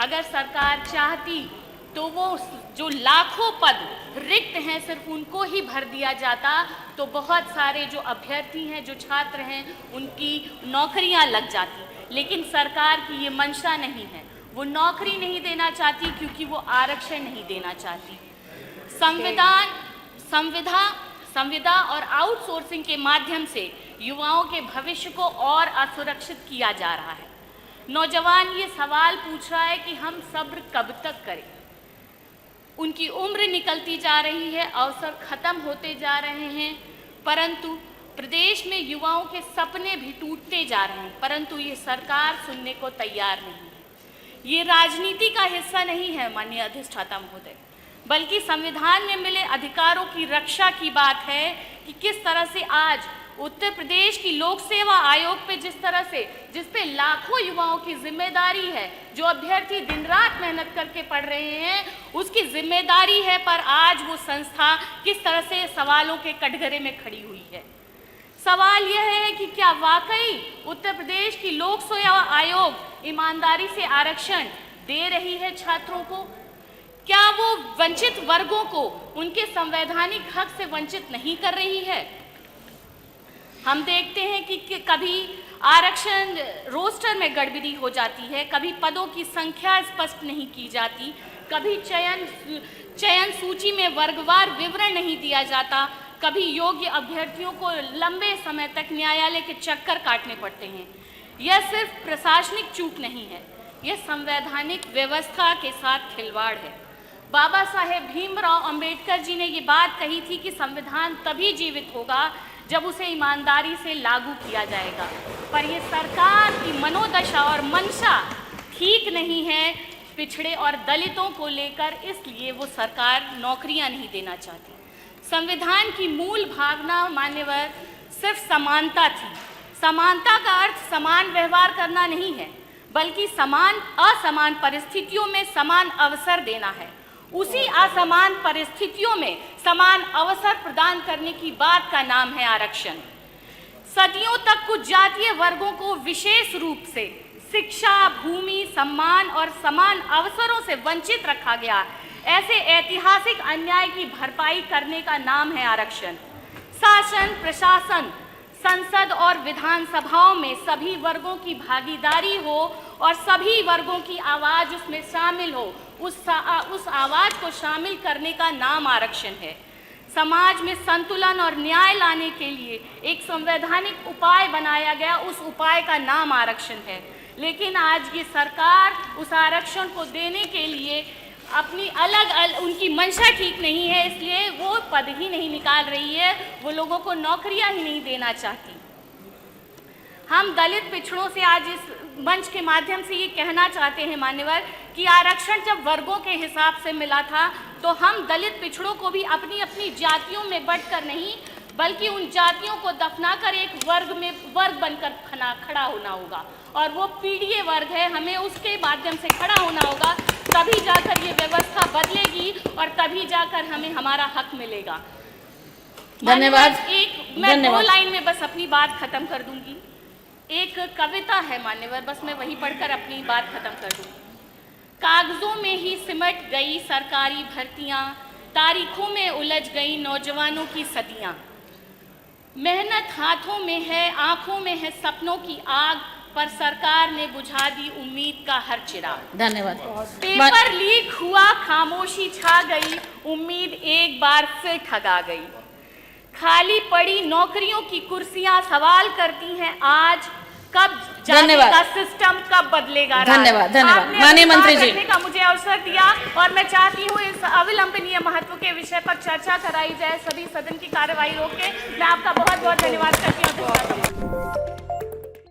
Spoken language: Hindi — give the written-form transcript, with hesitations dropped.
अगर सरकार चाहती तो वो जो लाखों पद रिक्त हैं सिर्फ उनको ही भर दिया जाता, तो बहुत सारे जो अभ्यर्थी हैं, जो छात्र हैं, उनकी नौकरियां लग जाती। लेकिन सरकार की ये मंशा नहीं है, वो नौकरी नहीं देना चाहती क्योंकि वो आरक्षण नहीं देना चाहती। संविदा और आउटसोर्सिंग के माध्यम से युवाओं के भविष्य को और असुरक्षित किया जा रहा है। नौजवान ये सवाल पूछ रहा है कि हम सब्र कब तक करें। उनकी उम्र निकलती जा रही है, अवसर खत्म होते जा रहे हैं, परंतु प्रदेश में युवाओं के सपने भी टूटते जा रहे हैं, परंतु ये सरकार सुनने को तैयार नहीं है। ये राजनीति का हिस्सा नहीं है माननीय अधिष्ठाता महोदय, बल्कि संविधान में मिले अधिकारों की रक्षा की बात है कि किस तरह से आज उत्तर प्रदेश की लोक सेवा आयोग पे जिस पे लाखों युवाओं की जिम्मेदारी है, जो अभ्यर्थी दिन रात मेहनत करके पढ़ रहे हैं, उसकी जिम्मेदारी है, पर आज वो संस्था किस तरह से सवालों के कटघरे में खड़ी हुई है। सवाल यह है कि क्या वाकई उत्तर प्रदेश की लोक सेवा आयोग ईमानदारी से आरक्षण दे रही है छात्रों को? क्या वो वंचित वर्गों को उनके संवैधानिक हक से वंचित नहीं कर रही है? हम देखते हैं कि कभी आरक्षण रोस्टर में गड़बड़ी हो जाती है, कभी पदों की संख्या स्पष्ट नहीं की जाती, कभी चयन सूची में वर्गवार विवरण नहीं दिया जाता, कभी योग्य अभ्यर्थियों को लंबे समय तक न्यायालय के चक्कर काटने पड़ते हैं। यह सिर्फ प्रशासनिक चूक नहीं है, यह संवैधानिक व्यवस्था के साथ खिलवाड़ है। बाबा साहेब भीमराव अंबेडकर जी ने ये बात कही थी कि संविधान तभी जीवित होगा जब उसे ईमानदारी से लागू किया जाएगा, पर ये सरकार की मनोदशा और मंशा ठीक नहीं है पिछड़े और दलितों को लेकर, इसलिए वो सरकार नौकरियां नहीं देना चाहती। संविधान की मूल भावना मान्यवर सिर्फ समानता थी। समानता का अर्थ समान व्यवहार करना नहीं है, बल्कि असमान परिस्थितियों में समान अवसर देना है। उसी असमान परिस्थितियों में समान अवसर प्रदान करने की बात का नाम है आरक्षण। सदियों तक कुछ जातीय वर्गों को विशेष रूप से शिक्षा, भूमि, सम्मान और समान अवसरों से वंचित रखा गया। ऐसे ऐतिहासिक अन्याय की भरपाई करने का नाम है आरक्षण। शासन, प्रशासन, संसद और विधानसभाओं में सभी वर्गों की भागीदारी हो और सभी वर्गों की आवाज उसमें शामिल हो, उस आवाज को शामिल करने का नाम आरक्षण है। समाज में संतुलन और न्याय लाने के लिए एक संवैधानिक उपाय बनाया गया, उस उपाय का नाम आरक्षण है। लेकिन आज ये सरकार उस आरक्षण को देने के लिए अपनी उनकी मंशा ठीक नहीं है, इसलिए वो पद ही नहीं निकाल रही है, वो लोगों को नौकरियां ही नहीं देना चाहती। हम दलित पिछड़ों से आज इस मंच के माध्यम से ये कहना चाहते हैं मान्यवर कि आरक्षण जब वर्गों के हिसाब से मिला था, तो हम दलित पिछड़ों को भी अपनी अपनी जातियों में बंटकर नहीं, बल्कि उन जातियों को दफनाकर एक वर्ग बनकर खड़ा होना होगा, और वो पीढ़ीय वर्ग है, हमें उसके माध्यम से खड़ा होना होगा, तभी जाकर ये व्यवस्था बदलेगी और तभी जाकर हमें हमारा हक मिलेगा। धन्यवाद। मैं 2 लाइन में बस अपनी बात खत्म कर दूंगी। एक कविता है मान्यवर, बस मैं वही पढ़कर अपनी बात खत्म कर दूंगी। कागजों में ही सिमट गई सरकारी भर्तियां, तारीखों में उलझ गई नौजवानों की सदियां। मेहनत हाथों में है, आंखों में है सपनों की आग, पर सरकार ने बुझा दी उम्मीद का हर चिराग। धन्यवाद। पेपर लीक हुआ, खामोशी छा गई, उम्मीद एक बार फिर ठगा गई। खाली पड़ी नौकरियों की कुर्सियां सवाल करती हैं आज, कब जानेगा सिस्टम, कब बदलेगा राज। धन्यवाद। माननीय मंत्री जी का मुझे अवसर दिया, और मैं चाहती हूँ इस अविलंबनीय महत्व के विषय पर चर्चा कराई जाए, सभी सदन की कार्यवाही रोक के। मैं आपका बहुत बहुत धन्यवाद करती हूँ।